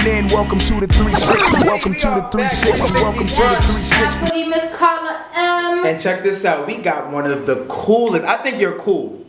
in. Welcome to the 360. Welcome to the 360. Welcome to the 360. Miss Carla M. And check this out. We got one of the coolest. I think you're cool.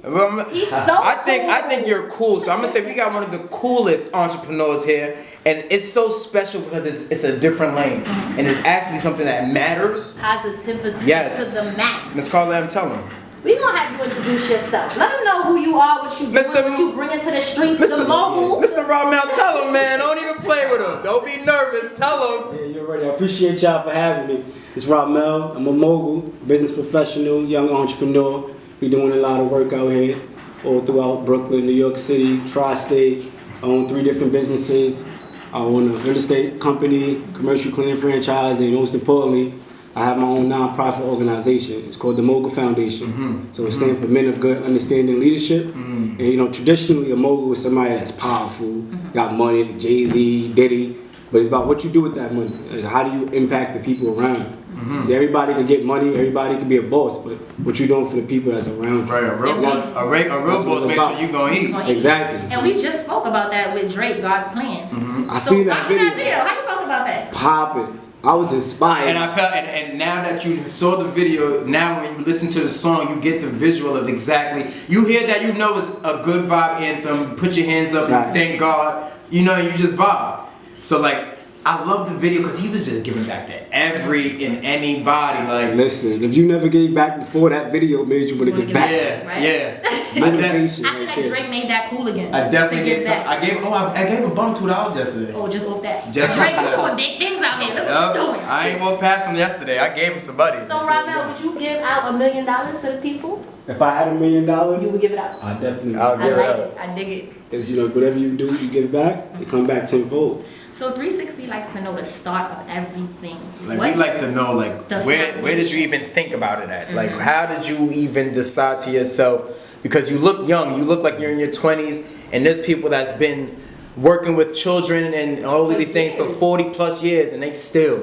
He's so I think cool. you're cool. So I'm gonna say we got one of the coolest entrepreneurs here, and it's so special because it's a different lane, and it's actually something that matters. Positivity Yes. to the max. Miss Carla M, tell him. We gonna have you introduce yourself. Let them know who you are, what you doing, what you bring into the streets, the mogul. Mr. Ramel, tell him, man. Don't even play with him. Don't be nervous. Tell him. Yeah, you're ready. I appreciate y'all for having me. It's Ramel. I'm a mogul, business professional, young entrepreneur. We doing a lot of work out here, all throughout Brooklyn, New York City, Tri-State. I own 3 different businesses. I own a real estate company, commercial cleaning franchise, and most importantly, I have my own nonprofit organization. It's called the Mogul Foundation. So it stands for Men of Good Understanding Leadership. And you know, traditionally a mogul is somebody that's powerful, got money, Jay-Z, Diddy, but it's about what you do with that money. Like, how do you impact the people around you? See, everybody can get money, everybody can be a boss, but what you doing for the people that's around you? Right, a real boss, a real boss makes sure you gonna eat. Exactly. And we just spoke about that with Drake, God's Plan. I seen that video. How you felt about that? Popping. I was inspired. And I felt, and now that you saw the video, now when you listen to the song, you get the visual of exactly. You hear that, you know it's a good vibe anthem. Put your hands up and thank God. You know, you just vibe. So like, I love the video because he was just giving back to every and anybody. Like, listen, if you never gave back before that video made you want to get back. Yeah, right? yeah. Motivation. I feel like Drake made that cool again. I definitely get gave some. I gave a bum $2 yesterday. Oh, just off that. Just Drake, off you that. doing big things out here. Look what you doing. I ain't walked past him yesterday. I gave him some money. So, Ramel, would you give out $1 million to the people? If I had $1 million, You would give it out. I definitely. I'll I give like it up. it. I dig it. Because you know, whatever you do, you give back, it come back tenfold. So 360 likes to know the start of everything. Like, What- we like to know, like, The where did you even think about it at? Like, how did you even decide to yourself? Because you look young, you look like you're in your 20s, and there's people that's been working with children and all of these things for 40 plus years, and they still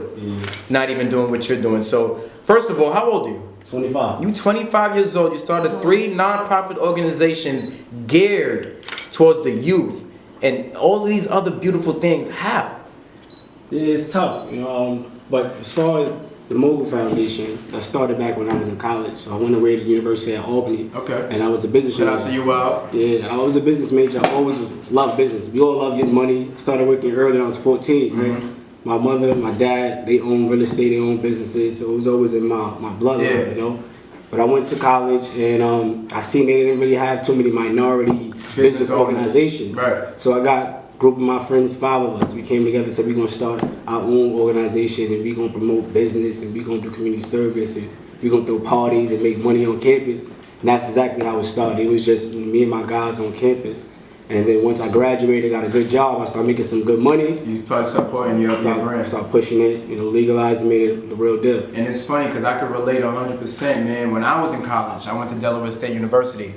not even doing what you're doing. So, first of all, how old are you? 25. You 25 years old, you started 3 nonprofit organizations geared towards the youth and all of these other beautiful things. How? Yeah, it's tough, you know. But as far as the Mogul Foundation, I started back when I was in college. So I went away to the University at Albany. Okay. And I was a business Shout major. out to you out. Yeah, I was a business major. I always loved business. We all love getting money. Started working early when I was 14, right? My mother, my dad, they own real estate, they own businesses, so it was always in my bloodline, you know. But I went to college and I seen they didn't really have too many minority business organizations. Right. So I got a group of my friends, 5 of us. We came together and said we're gonna start our own organization and we're gonna promote business and we're gonna do community service and we're gonna throw parties and make money on campus. And that's exactly how it started. It was just me and my guys on campus. And then once I graduated, got a good job, I started making some good money. You start supporting your brand. Start pushing it, you know, legalized and made it the real deal. And it's funny because I could relate 100%, man. When I was in college, I went to Delaware State University.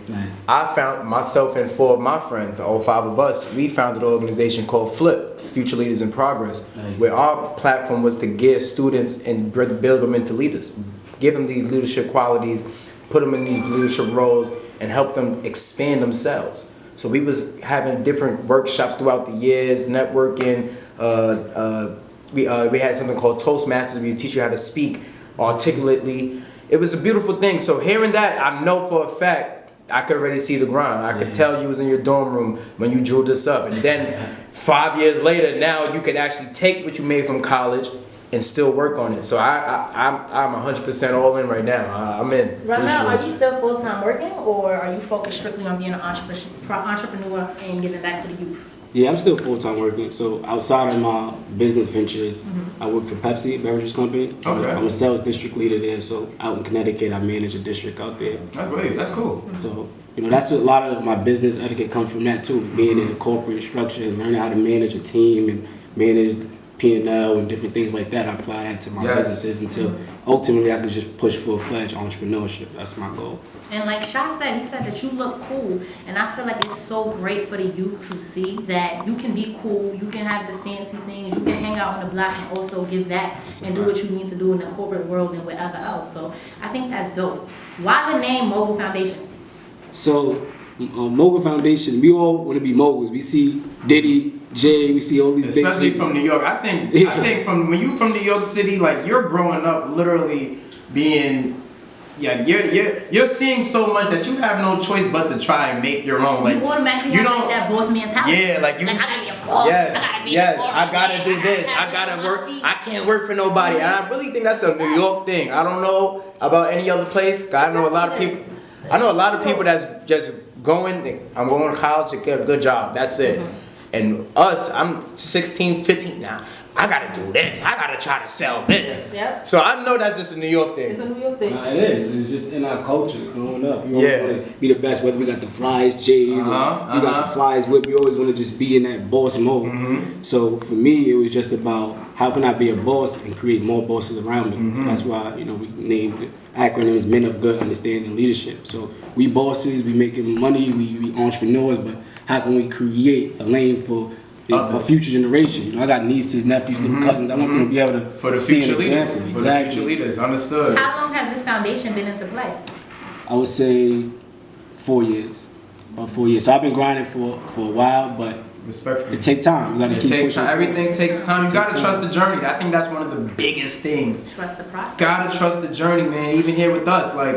I found myself and 4 of my friends, all 5 of us, we founded an organization called FLIP, Future Leaders in Progress, where our platform was to gear students and build them into leaders. Give them these leadership qualities, put them in these leadership roles, and help them expand themselves. So we was having different workshops throughout the years, networking. We had something called Toastmasters, where you teach you how to speak articulately. It was a beautiful thing. So hearing that, I know for a fact, I could already see the grind. I could tell you was in your dorm room when you drew this up. And then 5 years later, now you can actually take what you made from college and still work on it. So I'm 100% all in right now. I'm in. Ramel, are you still full-time working, or are you focused strictly on being an entrepreneur and giving back to the youth? Yeah, I'm still full-time working. So outside of my business ventures, I work for Pepsi, beverages company. Okay. I'm a sales district leader there. So out in Connecticut, I manage a district out there. That's great. That's cool. So, you know, that's a lot of my business etiquette comes from that too. Being in a corporate structure and learning how to manage a team and manage P&L and different things like that. I apply that to my businesses until ultimately I can just push full-fledged entrepreneurship. That's my goal. And like Sha said, he said that you look cool, and I feel like it's so great for the youth to see that you can be cool, you can have the fancy things, you can hang out on the block and also give back and do what you need to do in the corporate world and wherever else. So I think that's dope. Why the name Mogul Foundation? So Mogul Foundation, we all want to be moguls. We see Diddy, Jay, we see all these Especially big from New York. I think from when you from New York City, like you're growing up literally being, you're seeing so much that you have no choice but to try and make your own. Like you automatically have like that boss mentality. Yeah, like you. Like, I gotta be a boss. I gotta do this. I gotta work. I can't work for nobody. And I really think that's a New York thing. I don't know about any other place. I know a lot of people. I know a lot of people that's just going. I'm going to college to get a good job. That's it. And us, I'm 16, 15 now. I gotta do this. I gotta try to sell this. Yep. So I know that's just a New York thing. It's a New York thing. Nah, it is. It's just in our culture growing up. You always want to be the best. Whether we got the flies, J's, or we got the flies whip, we always want to just be in that boss mode. So for me, it was just about how can I be a boss and create more bosses around me. So that's why we named the acronyms Men of Good Understanding Leadership. So we bosses, we making money, we entrepreneurs, but how can we create a lane for a future generation? I got nieces, nephews, little cousins. I want them to be able to for the see future an leaders. example. For the future leaders, understood. How long has this foundation been into play? I would say 4 years. About 4 years. So I've been grinding for a while, but Respectfully. it takes time. You gotta keep pushing. Everything takes time. You gotta trust the journey. I think that's one of the biggest things. Trust the process. Gotta trust the journey, man. Even here with us, like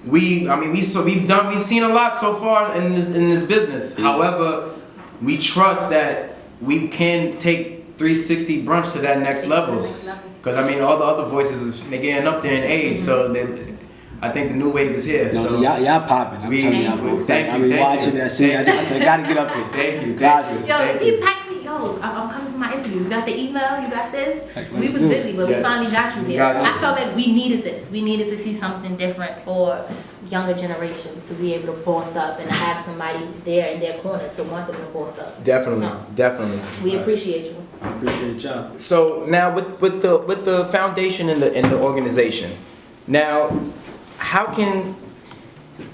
we've seen a lot so far in this business. However, we trust that we can take 360 Brunch to that next level. Because I mean, all the other voices they're getting up there in age, so I think the new wave is here. No, so y'all popping. I'm telling y'all. Thank you. I mean, watching it. I said, gotta get up here. Thank you. Yo, he texted me, I'm coming for my interview. You got the email, you got this. Like, We was let's do it. busy, but we finally got you here. I felt like we needed this. We needed to see something different for younger generations to be able to boss up and have somebody there in their corner to want them to boss up. Definitely. We appreciate you. I appreciate y'all. So now with the foundation and the organization, now how can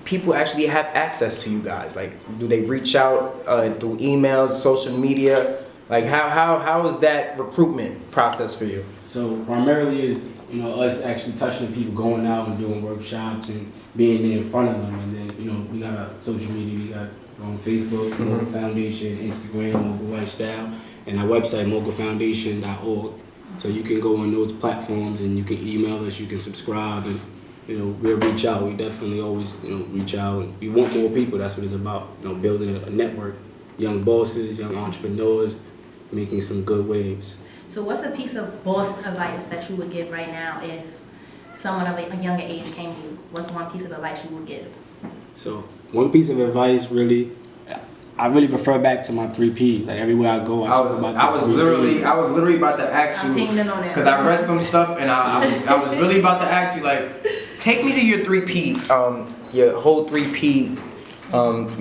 people actually have access to you guys? Like, do they reach out through emails, social media? Like, how is that recruitment process for you? So primarily is us actually touching the people, going out and doing workshops and being there in front of them, and then we got our social media. We got on Facebook, Mogul Foundation, Instagram, Mogul Lifestyle, and our website mogulfoundation.org. So you can go on those platforms and you can email us, you can subscribe, and we'll reach out. We definitely always reach out. We want more people. That's what it's about. Building a network, young bosses, young entrepreneurs, making some good waves. So what's a piece of boss advice that you would give right now if someone of a younger age came to you? What's one piece of advice you would give? So one piece of advice, really, I really refer back to my 3 Ps. Like everywhere I go, I was literally about to ask you because I read some stuff and I was really about to ask you, like, take me to your 3P, your whole 3P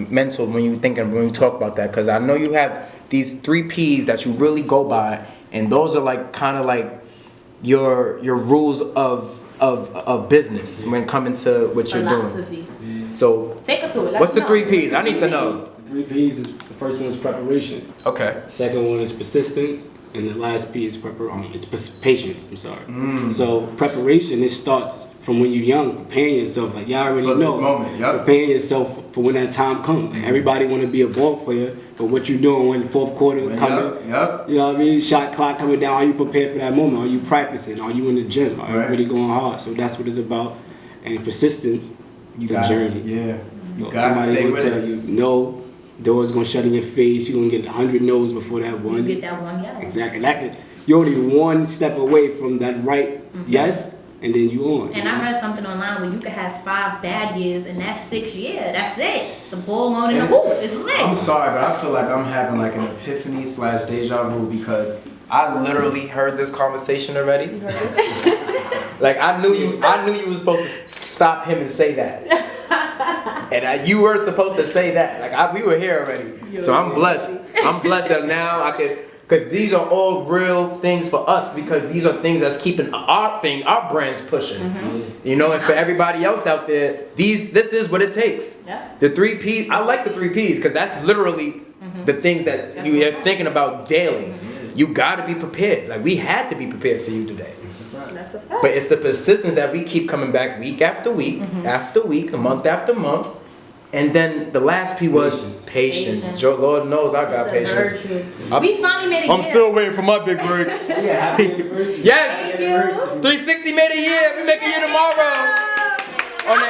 mental when you talk about that, because I know you have these 3 Ps that you really go by, and those are like kind of like your rules of business when coming to what you're doing. So take us to it. What's the 3 Ps? I need to know. The 3 Ps is the first one is preparation. Okay. The second one is persistence, and the last P is patience. I'm sorry. So preparation, it starts from when you're young, preparing yourself. Like y'all already know, this moment, preparing yourself for when that time comes. Like, everybody want to be a ball player, but what you doing when the fourth quarter coming? You know what I mean? Shot clock coming down. Are you prepared for that moment? Are you practicing? Are you in the gym? Are you really going hard? So that's what it's about. And persistence, it's a journey. Somebody will tell you no. Doors gonna shut in your face. You're gonna get 100 no's before that one. You get that one yes. Exactly. You're only one step away from that right yes, and then you on. And I read something online where you could have 5 bad years, and that's 6 years. That's it. The ball on in the hoop. It's lit. I'm sorry, but I feel like I'm having like an epiphany / deja vu because I literally heard this conversation already. You heard it? Like I knew you were supposed to stop him and say that. And you were supposed to say that. Like we were here already. So I'm blessed. I'm blessed that now I could, because these are all real things for us, because these are things that's keeping our brands pushing. And for everybody else out there, this is what it takes. The 3 Ps, I like the 3 Ps because that's literally the things that you're thinking about daily. You gotta be prepared. Like we had to be prepared for you today. That's a fact. But it's the persistence that we keep coming back week after week, after week, month after month, And then the last P was patience. Lord knows I got patience. We finally made a I'm still waiting for my big break. Yeah, happy anniversary. Yes! 360 made a year. We make a year tomorrow. On the,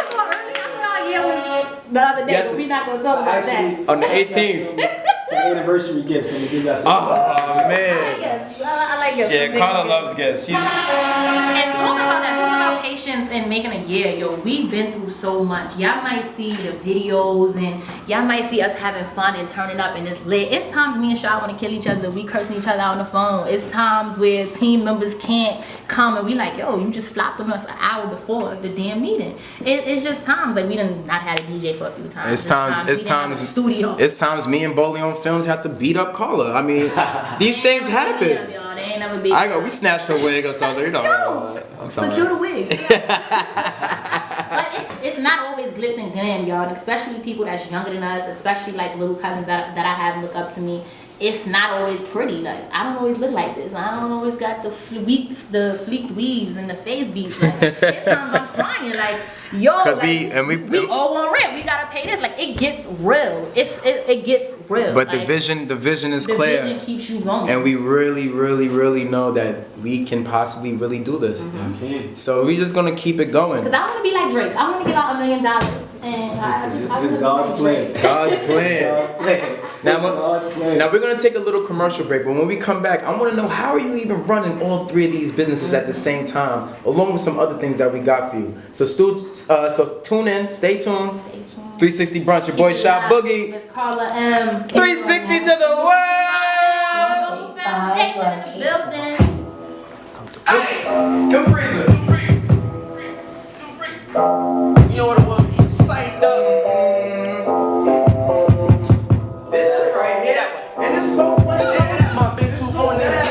the other day, Yes. but we're not gonna talk about that. on the 18th. It's an anniversary gift, so we give that. Oh, I like man. gifts. I like gifts. Yeah, Carla loves gifts. She's... And talk about that. Talk about patience and making a year. Yo, we've been through so much. Y'all might see the videos and y'all might see us having fun and turning up and it's lit. It's times me and Shaw want to kill each other. We cursing each other out on the phone. It's times where team members can't come and we like, yo, you just flopped on us an hour before the damn meeting. It's just times like we done not had a DJ for a few times. It's times we didn't have a studio. It's times me and Boley on films have to beat up Carla. I mean, these things happen. Y'all. They ain't never beat I go, we snatched her wig or something. You know, I'm sorry. Secure the wig. But it's not always glitz and glam, y'all. And especially people that's younger than us, especially like little cousins that I have look up to me. It's not always pretty. Like I don't always look like this. I don't always got the fleeked weaves and the face beats. Like, there's times I'm crying. Like yo, Cause like, we all want rent. We gotta pay this. Like it gets real. It gets real. But like, the vision is the clear. vision keeps you going. And we really know that we can possibly really do this. Okay. So we're just gonna keep it going. Cause I want to be like Drake. I want to give out $1 million. And This is God's plan. God's plan. Now we're gonna take a little commercial break, but when we come back, I want to know how are you even running all three of these businesses at the same time, along with some other things that we got for you. So so tune in, stay tuned. 360 Brunch, your boy Shot Boogie. Miss Carla M. 360 to the world. Mogul Foundation in the building. Come freezer. You know what I want? You psyched up. This shit right here, and it's so funny. My bitch who's on that.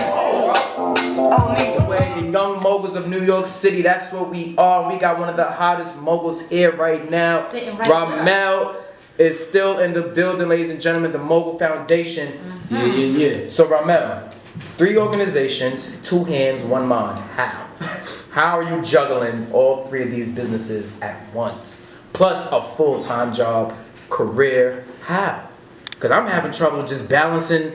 I don't need to wait. The young moguls of New York City, that's what we are. We got one of the hottest moguls here right now. Sitting right Ramel is still in the building, ladies and gentlemen, the Mogul Foundation. Yeah. So Ramel, 3 organizations, 2 hands, 1 mind. How are you juggling all 3 of these businesses at once? Plus a full-time job, career, how? Because I'm having trouble just balancing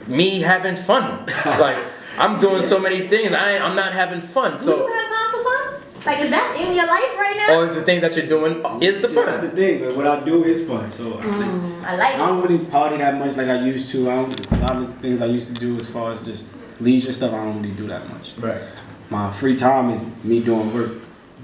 me having fun. Like, I'm doing so many things, I'm not having fun. Do you So, have time for fun? Like, is that in your life right now? or is the things that you're doing is the See, that's the fun? thing, but what I do is fun. So I like I it. don't really party that much like I used to. A lot of the things I used to do as far as just leisure stuff, I don't really do that much. Right. My free time is me doing work,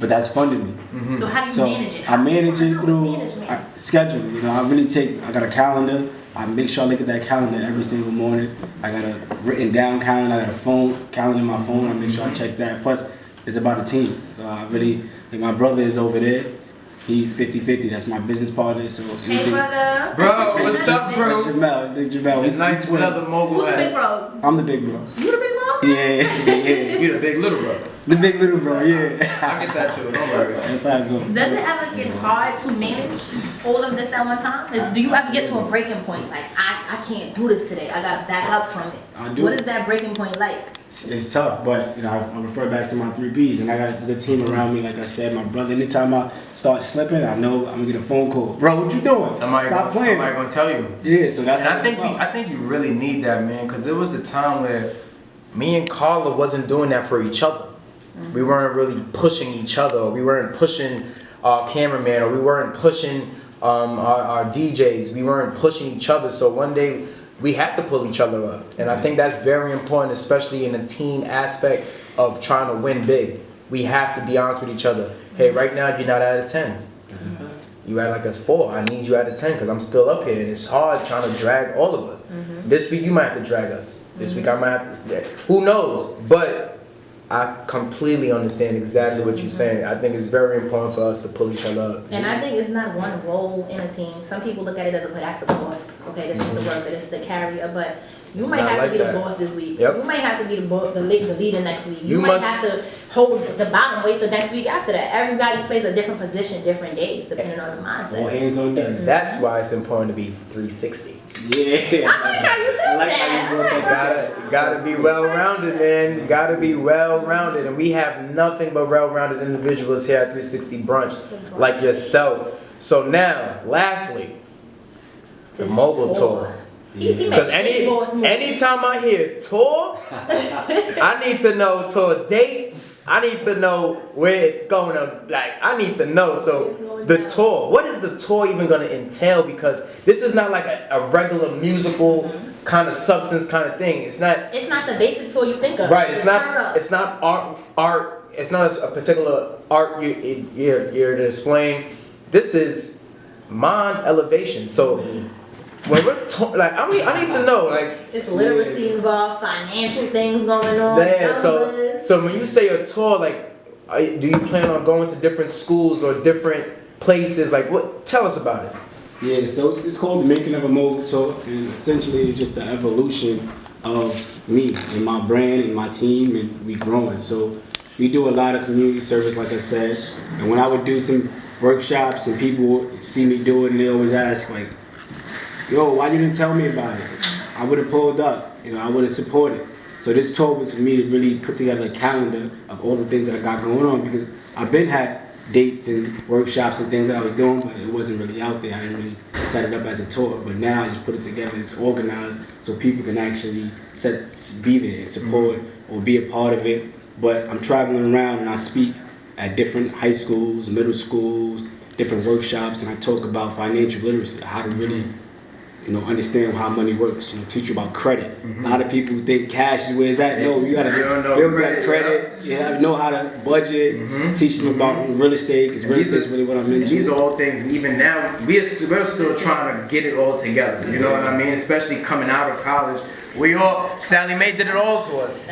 but that's fun to me. So how do you So manage it? I manage it through Management. schedule. You know, I got a calendar. I make sure I look at that calendar every single morning. I got a written down calendar. I got a calendar in my phone. I make sure I check that. Plus, it's about a team. So I really, like my brother is over there. He 50-50. That's my business partner. So Hey, anything. brother. Bro, what's up, It's bro? Jamel. It's Nick Jamel. The nice twins. another mogul Who's the big at. bro? I'm the big bro. You the big bro? Yeah. You the big little bro. The big little bro. Yeah. I get that too, don't worry. That's how it goes. Does it ever get hard to manage all of this at one time? Do you ever get to a breaking point? Like, I can't do this today. I gotta back up from it. I do. What is that breaking point like? It's tough, but you know, I refer back to my 3 B's, and I got a good team around me. Like I said, my brother. Anytime I start slipping, I know I'm gonna get a phone call. Bro, what you doing? Somebody gonna tell you. Yeah, so that's. And what it's about. I think you really need that, man, because there was a time where me and Carla wasn't doing that for each other. We weren't really pushing each other. We weren't pushing our cameraman, or we weren't pushing our DJs. We weren't pushing each other. So one day we had to pull each other up, and I think that's very important, especially in the team aspect of trying to win big. We have to be honest with each other. Hey, right now you're not out of 10. You at like a 4. I need you at a 10 because I'm still up here, and it's hard trying to drag all of us. This week you might have to drag us. This week I might have to. Who knows? But I completely understand exactly what you're saying. I think it's very important for us to pull each other up. And I think it's not one role in a team. Some people look at it as, okay, that's the boss. Okay, this is the worker, this is the carrier. But you It's might not have like to be that. the boss this week. Yep. You might have to be the leader next week. You You might must- have to hold the bottom weight the next week after that. Everybody plays a different position, different days, depending on the All mindset. hands on deck. And that's why it's important to be 360. Yeah. I like how you did I like that. how you brought that. Gotta be well-rounded, man. Gotta be well-rounded, and we have nothing but well-rounded individuals here at 360 Brunch, like yourself. So now, lastly, the This Mogul tour. tour. He Because anytime I hear tour, I need to know tour dates. I need to know where it's going to, like, I need to know. So the tour, what is the tour even going to entail? Because this is not like a regular musical kind of substance kind of thing. It's not the basic tour you think of. right. Just It's not art. It's not a particular art you're displaying. This is mind elevation. So when we're like, I need to know, like, It's literacy involved, financial things going on. yeah. So when you say a tour, like, do you plan on going to different schools or different places? Like, what? Tell us about it. Yeah, so it's called the Making of a Mogul Talk, and essentially it's just the evolution of me and my brand and my team, and we growing. So we do a lot of community service, like I said, and when I would do some workshops and people would see me do it, and they always ask, like, yo, why you didn't tell me about it? I would have pulled up, I would have supported. So this tour was for me to really put together a calendar of all the things that I got going on, because I've been had dates and workshops and things that I was doing, but it wasn't really out there. I didn't really set it up as a tour, but now I just put it together. It's organized so people can actually be there and support or be a part of it. But I'm traveling around and I speak at different high schools, middle schools, different workshops, and I talk about financial literacy, how to really understand how money works. Teach you about credit. A lot of people think cash is where it's at. No, you gotta build that credit. You have to know how to budget. Teach them about real estate, because real estate is really what I'm into. These are all things, and even now, we're still trying to get it all together. You know what I mean? Especially coming out of college. Sally Mae did it all to us.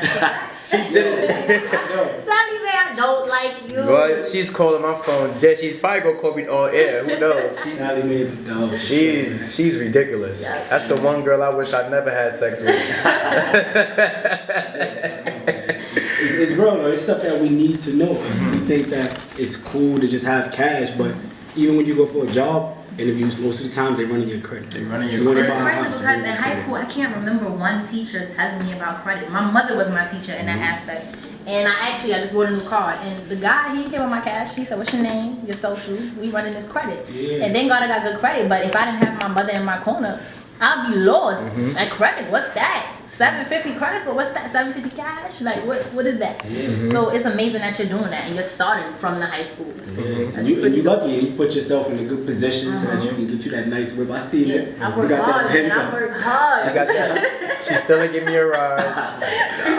She did it. Sally Mae, I don't like you. But she's calling my phone dead. She's probably gonna call me on air. Who knows? Sally Mae is a dog. She's ridiculous. That's the one girl I wish I never had sex with. It's real though. It's stuff that we need to know. We think that it's cool to just have cash, but even when you go for a job interviews, most of the time they're running your credit. It's crazy because in high school, I can't remember one teacher telling me about credit. My mother was my teacher in that aspect. And I just bought a new card. And the guy, he came on my cash. He said, what's your name? Your social? We running this credit. Yeah. And thank God I got good credit. But if I didn't have my mother in my corner, I'd be lost. Like, credit, what's that? 750 credits, but what's that? 750 cash? Like, what is that? So it's amazing that you're doing that, and you're starting from the high schools. You're lucky, and you put yourself in a good position so that you can get you that nice whip. I see it. I work hard, man. I work hard. She's still gonna give me a ride.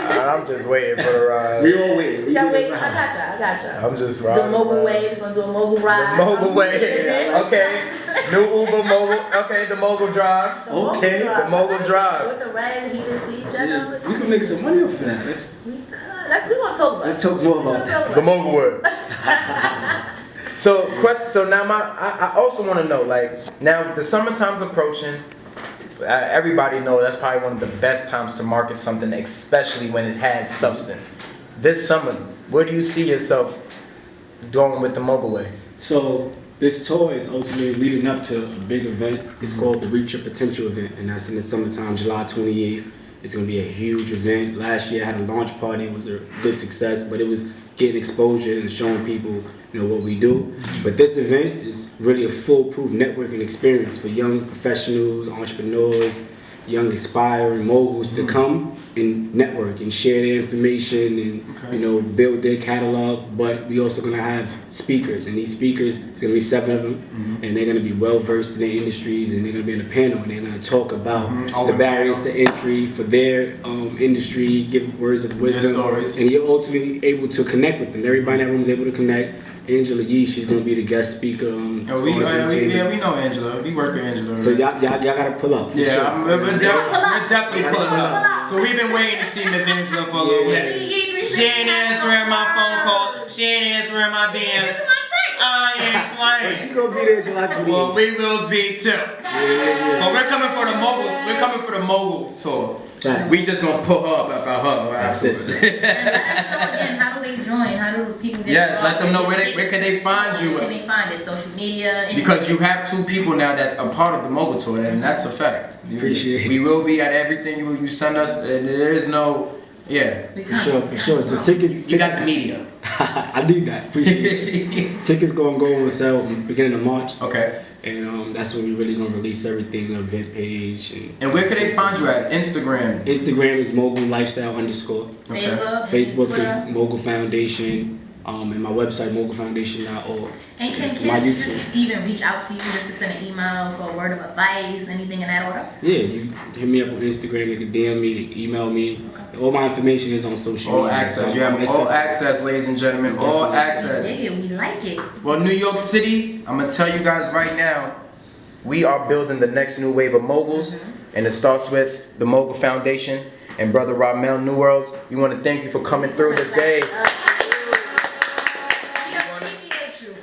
I'm just waiting for the ride. We all waiting. Yeah, wait. I gotcha. I'm just riding. The Mogul way. We're gonna do a Mogul ride. The Mogul way. Okay. New Uber Mogul. Okay, the Mogul drive. Okay. The Mogul drive. With the red heated seat. Yeah, we can make some money off of that. We gonna talk about. Let's talk more about that. The Mogul word. So now I also want to know, like, now the summertime's approaching. Everybody knows that's probably one of the best times to market something, especially when it has substance. This summer, where do you see yourself going with the Mogul way? So this tour is ultimately leading up to a big event. It's called the Reach Your Potential event, and that's in the summertime, July 28th. It's going to be a huge event. Last year I had a launch party. It was a good success, but it was getting exposure and showing people what we do. But this event is really a foolproof networking experience for young professionals, entrepreneurs, young aspiring moguls to come and network and share their information and build their catalog. But we also gonna have speakers, and these speakers, it's gonna be 7 of them, and they're gonna be well versed in their industries, and they're gonna be in a panel, and they're gonna talk about the barriers to entry for their industry, give words of wisdom, and you're ultimately able to connect with them. Everybody in that room is able to connect. Angela Yee, she's gonna be the guest speaker. We know Angela. We work with Angela. So y'all gotta pull up. Yeah, sure. we're definitely pulling up. Cause we've been waiting to see Miss Angela for a little bit. She ain't answering my phone call. She ain't answering my DM. I ain't playing. She gonna be there July 28th. Well, we will be too. But we're coming for the Mogul. We're coming for the Mogul tour. Right. We just gonna put her up about her afterwards. And let us know again, how do they join? How do people get Yes, involved? let them know where can they find you. Where can they find it? Social media? Because you have 2 people now that's a part of the Mogul tour, and that's a fact. Appreciate it. We will be at everything you send us. There is no Yeah. For sure. So tickets. You got the media. I need that. Appreciate you. Tickets gonna go on sale beginning of March. Okay. And that's when we really gonna release everything, the event page. And where can they find you at? Instagram. Instagram is Mogul Lifestyle _. Okay. Facebook is Mogul Foundation. And my website, mogulfoundation.org. And can my kids YouTube. just even reach out to you just to send an email for a word of advice, anything in that order? Yeah, you can hit me up on Instagram, you can DM me, you can email me. Okay. All my information is on social media. All access. You have all access, ladies and gentlemen. All access. Yeah, we like it. Well, New York City, I'm going to tell you guys right now, we are building the next new wave of moguls. And it starts with the Mogul Foundation and Brother Ramel New Worlds. We want to thank you for coming through today.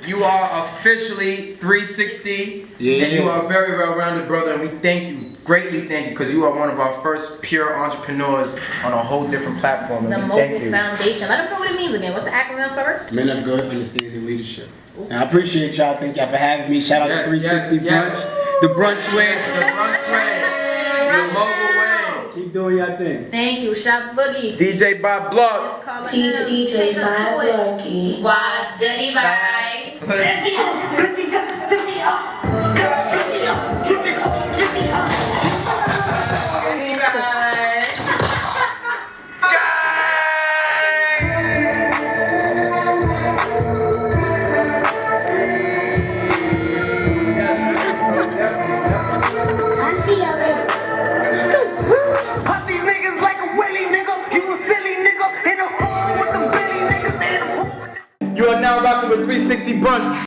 You are officially 360, and you are a very well-rounded brother, and we thank you, greatly thank you, because you are one of our first pure entrepreneurs on a whole different platform, and the we Mogul thank you. Foundation. Let them know what it means again. What's the acronym for it? Men of good understanding leadership. And I appreciate y'all. Thank y'all for having me. Shout out to 360 Brunch. The Brunch way. The Brunch way. The Mogul way. Keep doing your thing. Thank you, Shop Boogie. DJ Bob Block. DJ Bob Blunky. What's goody, bye. You are now rocking with 360 Brunch.